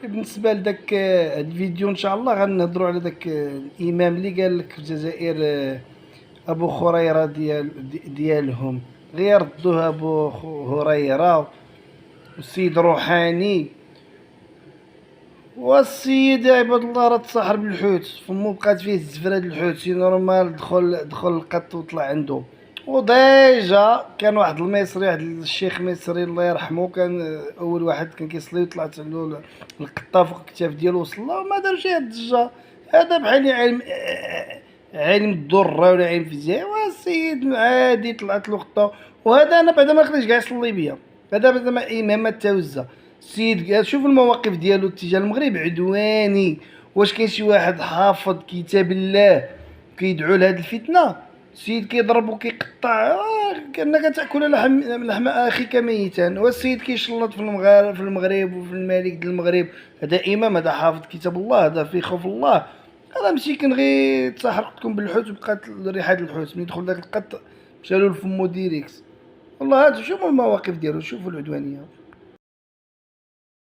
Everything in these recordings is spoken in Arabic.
بالنسبه لذاك هاد الفيديو ان شاء الله غنهضروا على ذاك الامام اللي قال لك في الجزائر ابو خريره ديالهم غير ردوه ابو هريره والسيد روحاني. والسيد يا عباد الله راه تسحر بالحوت فمو بقات فيه الزفره د الحوت سي نورمال دخل القط وطلع عنده. وديجا كان واحد المصري واحد الشيخ مصري الله يرحمه كان اول واحد كان كيصلي وطلعت عنده القطه فوق الكتاف ديالو وصلى وما دار شي هاد الضجه. هذا بحال علم الدره ولا علم فيزياء والسيد عادي طلعت له قطه. وهذا انا بعدا ما خليش كاع يصلي بيا هذا بعدا ما امام التوزه. السيد قال شوف المواقف ديالو تجاه المغرب عدواني. واش كاين شي واحد حافظ كتاب الله كيدعو لهاد الفتنه؟ السيد كيضرب وكيقطع كانك تاكل لحم اخيك ميتا. والسيد كيشلط في المغرب وفي الملك ديال المغرب. هذا امام هذا حافظ كتاب الله هذا فيه خوف الله. هذا مسكين غير تسحرقتكم بالحوت وبقات ريحه الحوت من يدخل داك القط مشالو لفمو ديريكت. والله هاد شوفوا المواقف ديالو شوفوا العدوانيه.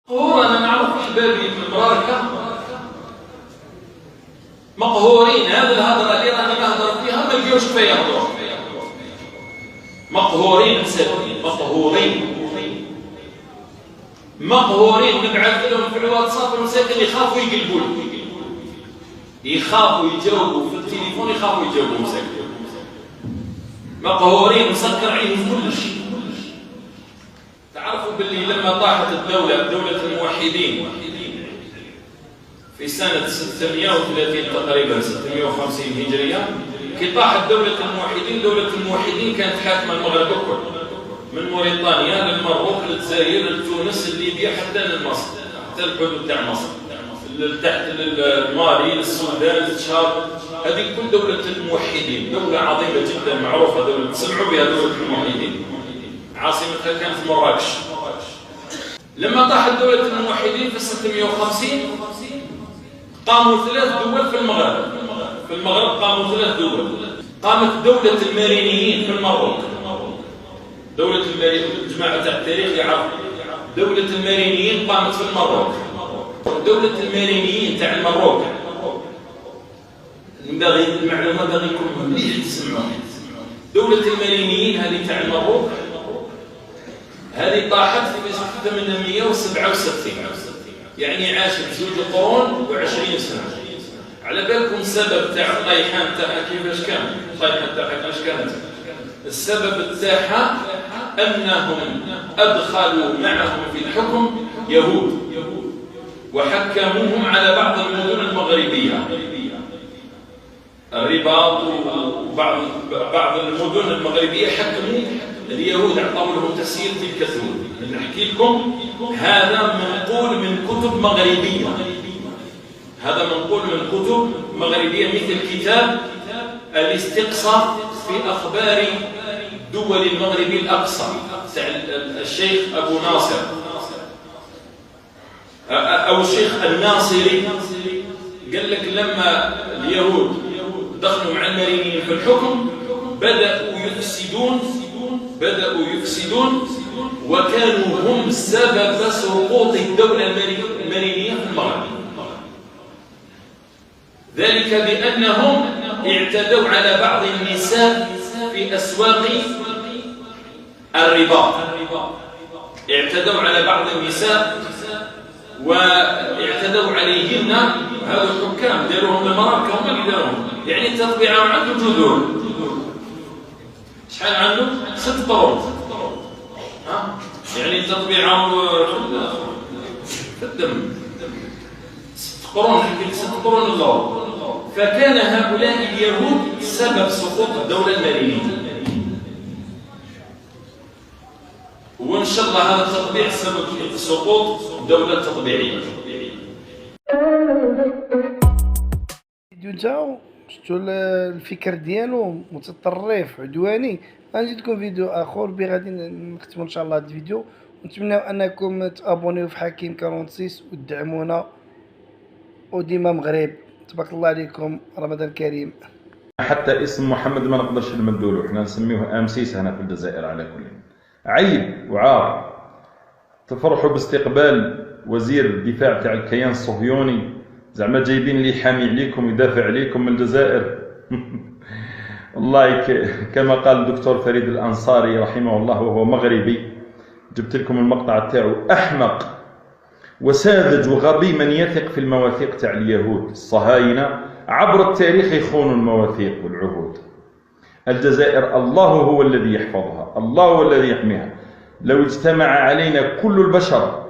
أنا نعرف أحبابي في المباركة مقهورين. هذا الهضرة اللي راني نهضر فيها ما لقيوش كفاية يهضروا. مقهورين مساكين مقهورين نبعث لهم في الواتساب المساكين يخافوا يقلبوا يخافوا يجاوبوا في التليفون يخافوا يجاوبوا مساكين مقهورين مسكر عليهم كل شيء. تعرفوا باللي لما طاحت دولة الموحدين في سنة 630 تقريبا 650 هجرية كي طاحت دولة الموحدين كانت حاكمة المغرب الكل من موريتانيا للمروك للجزائر لتونس لليبيا حتى لمصر حتى الحدود تاع مصر تحت المالي للسودان للتشاد. هذه كل دولة الموحدين دولة عظيمة جدا معروفة دولة سمعوا بها دولة الموحدين. عاصمتها كانت مراكش. لما طاحت دولة الموحدين في 650 قاموا 3 دول في المغرب. قاموا 3 دول. قامت دولة المارينيين في المروك. دولة المارينيين جماعة تاع التاريخ يعرفوا. دولة المارينيين قامت في المروك. دولة المارينيين تاع المروك المعلومة باغيكم مليح تسمعوها. دولة المارينيين هذه تاع المروك هذه طاحت في 867 يعني عاشت 2 قرون و20 سنة. على بالكم السبب تاع الطيحان تاعها كيفاش كان؟ الطيحان تاعها كيفاش كانت؟ السبب تاعها أنهم أدخلوا معهم في الحكم يهود وحكموهم على بعض المدن المغربية الرباط وبعض المدن المغربية حكموا اليهود أعطوا لهم تسيير تلك الثمود. نحكي لكم هذا منقول من كتب مغربية. مثل كتاب الاستقصاء في أخبار دول المغرب الأقصى تاع الشيخ أبو ناصر أو الشيخ الناصري. قال لك لما اليهود دخلوا مع المارينيين في الحكم بدأوا يفسدون وكانوا هم سبب سقوط الدولة المارينية في المغرب. ذلك بأنهم اعتدوا على بعض النساء في أسواق الرباط. اعتدوا على بعض النساء واعتدوا عليهن. هذا الحكام داروهم المراكة هم اللي داروهم. يعني التطبيع عنده جذور. شحال عنده؟ 6 قرون. يعني التطبيع في الدم 6 قرون. حكيت 6 قرون الله. فكان هؤلاء اليهود سبب سقوط الدولة المارينية. وإن شاء الله هذا التطبيع سبب سقوط دولة تطبيعية. الفيديو نتاعو شفتوا الفكر ديالو متطرف عدواني. غنزيدكم فيديو اخر غادي نختموا ان شاء الله هذا الفيديو. ونتمنى انكم تابونيو في حكيم 46 وتدعمونا وديما مغرب. تبارك الله عليكم رمضان كريم. حتى اسم محمد ما نقدرش نمدولو حنا نسميوه امسيس هنا في الجزائر. على كل عيب وعار. تفرحوا باستقبال وزير الدفاع تاع الكيان الصهيوني، زعما جايبين اللي يحامي عليكم يدافع عليكم من الجزائر. والله كما قال الدكتور فريد الأنصاري رحمه الله وهو مغربي، جبت لكم المقطع تاعو، أحمق وساذج وغبي من يثق في المواثيق تاع اليهود الصهاينة عبر التاريخ يخونوا المواثيق والعهود. الجزائر الله هو الذي يحفظها، الله هو الذي يحميها. لو اجتمع علينا كل البشر